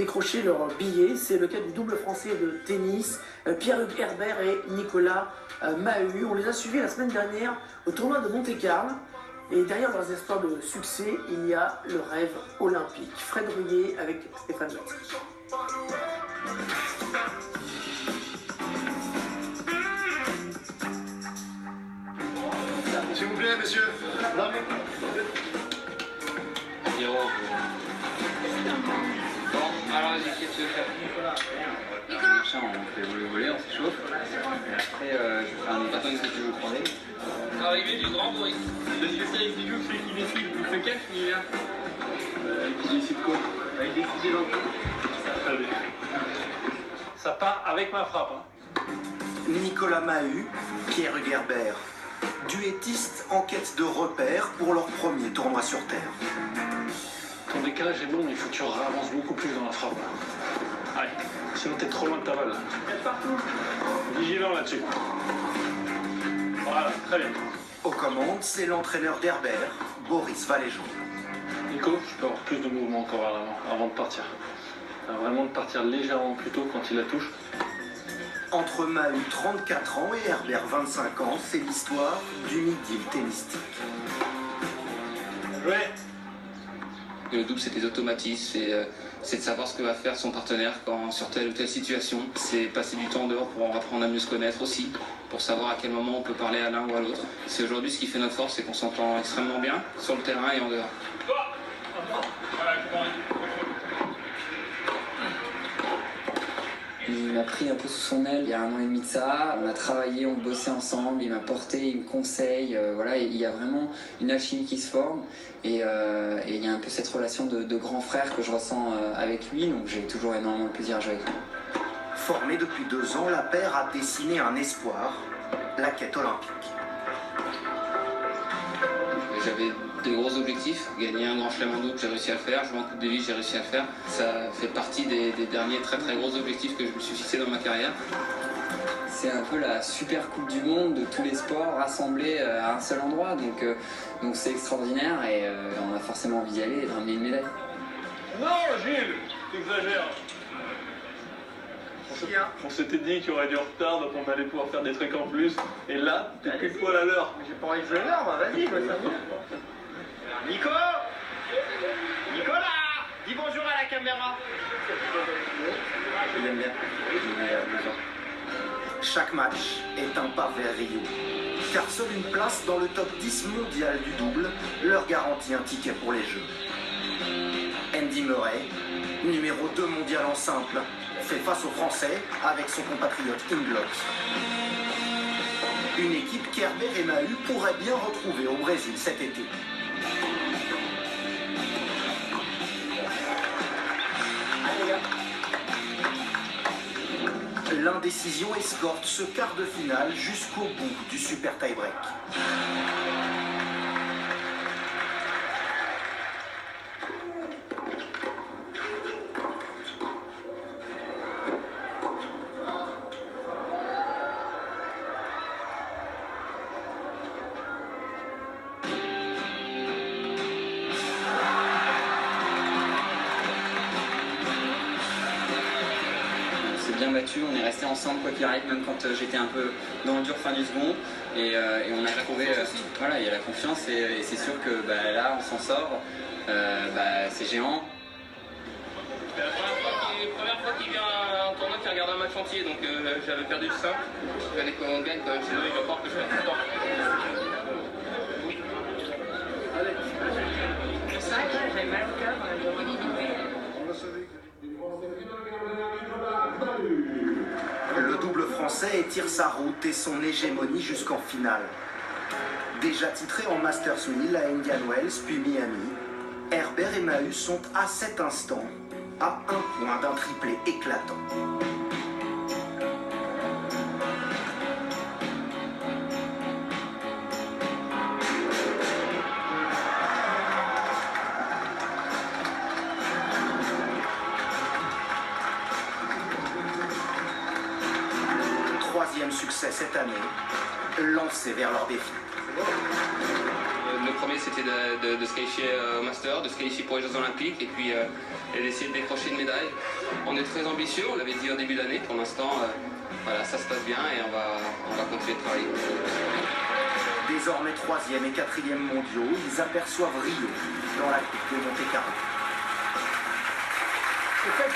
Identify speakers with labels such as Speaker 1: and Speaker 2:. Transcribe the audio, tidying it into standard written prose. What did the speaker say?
Speaker 1: décrocher leur billet. C'est le cas du double français de tennis, Pierre-Hugues Herbert et Nicolas Mahut. On les a suivis la semaine dernière au tournoi de Monte-Carlo. Et derrière leurs espoirs de succès, il y a le rêve olympique. Fred Rouillet avec Stéphane Batti.
Speaker 2: S'il vous plaît, monsieur. Non, mais...
Speaker 3: Bon, alors vas-y, qu'est-ce que tu veux faire? Nicolas. Ça, on fait voler, on s'échauffe. Et après, je vais faire un état. Attends, est-ce que tu veux prendre? Arrivée du grand bruit. Le spécialiste du loup, celui qui décide. Il fait quel il est là? Qui décide quoi? Il décide dans le coup. Ça part avec ma frappe. Hein.
Speaker 4: Nicolas Mahut, Pierre-Hugues Herbert, duettistes en quête de repères pour leur premier tournoi sur Terre.
Speaker 5: Ton décalage est bon, mais il faut que tu avances beaucoup plus dans la frappe. Allez, sinon t'es trop loin de ta balle. Vigilant là-dessus. Voilà, très bien.
Speaker 4: Aux commandes, c'est l'entraîneur d'Herbert, Boris Valéjean.
Speaker 5: Nico, je peux avoir plus de mouvement encore à l'avant, avant de partir. Vraiment de partir légèrement plus tôt quand il la touche.
Speaker 4: Entre Mahut, 34 ans, et Herbert, 25 ans, c'est l'histoire d'une idylle tennistique.
Speaker 5: Ouais.
Speaker 3: Le double, c'est des automatismes, c'est de savoir ce que va faire son partenaire sur telle ou telle situation. C'est passer du temps dehors pour apprendre à mieux se connaître aussi, pour savoir à quel moment on peut parler à l'un ou à l'autre. C'est aujourd'hui ce qui fait notre force, c'est qu'on s'entend extrêmement bien sur le terrain et en dehors.
Speaker 6: Il m'a pris un peu sous son aile il y a 1 an et demi de ça. On a travaillé, on bossait ensemble, il m'a porté, il me conseille. Voilà, il y a vraiment une alchimie qui se forme. Et il y a un peu cette relation de grand frère que je ressens avec lui. Donc j'ai toujours énormément de plaisir à jouer avec lui.
Speaker 4: Formée depuis 2 ans, la paire a dessiné un espoir, la quête olympique.
Speaker 3: J'avais de gros objectifs, gagner un grand chelem en double, j'ai réussi à le faire, jouer en Coupe Davis, j'ai réussi à le faire. Ça fait partie des derniers très gros objectifs que je me suis fixé dans ma carrière.
Speaker 6: C'est un peu la super coupe du monde de tous les sports rassemblés à un seul endroit, donc c'est extraordinaire et on a forcément envie d'y aller et de ramener une médaille.
Speaker 5: Non, Gilles, t'exagères. On s'était dit qu'il y aurait du retard, donc on allait pouvoir faire des trucs en plus. Et là, t'es pile poil à l'heure.
Speaker 2: J'ai pas envie de jouer l'heure, moi, vas-y, moi, ça va. Nico Nicolas dis bonjour à la caméra.
Speaker 3: Il aime bien.
Speaker 4: Chaque match est un pas vers Rio. Car seule une place dans le top 10 mondial du double leur garantit un ticket pour les Jeux. Andy Murray, numéro 2 mondial en simple, fait face aux Français avec son compatriote Inglot. Une équipe qu'Herbert et Mahut pourraient bien retrouver au Brésil cet été. L'indécision escorte ce quart de finale jusqu'au bout du super tie-break.
Speaker 6: Bien battu, on est resté ensemble quoi qu'il arrive, même quand j'étais un peu dans le dur fin du second et on a trouvé, voilà, il y a la confiance et c'est sûr que là on s'en sort, c'est géant.
Speaker 3: C'est la première fois qu'il vient à un tournoi qui regarde un match entier, donc j'avais perdu le sein. Il fallait qu'on gagne quand même, sinon il va croire que je suis content.
Speaker 7: C'est vrai que j'avais mal au cœur.
Speaker 4: Le double français étire sa route et son hégémonie jusqu'en finale. Déjà titré en Masters 1000 à Indian Wells puis Miami, Herbert et Mahut sont à cet instant à 1 point d'un triplé éclatant. Troisième succès cette année, lancé vers leur défi.
Speaker 3: Le premier c'était de se qualifier au Master, de se qualifier pour les Jeux Olympiques et puis d'essayer de décrocher une médaille. On est très ambitieux, on l'avait dit au début d'année. Pour l'instant, voilà, ça se passe bien et on va continuer de travailler.
Speaker 4: Désormais 3e et 4e mondiaux, ils aperçoivent Rio dans la Coupe de Monte-Carlo.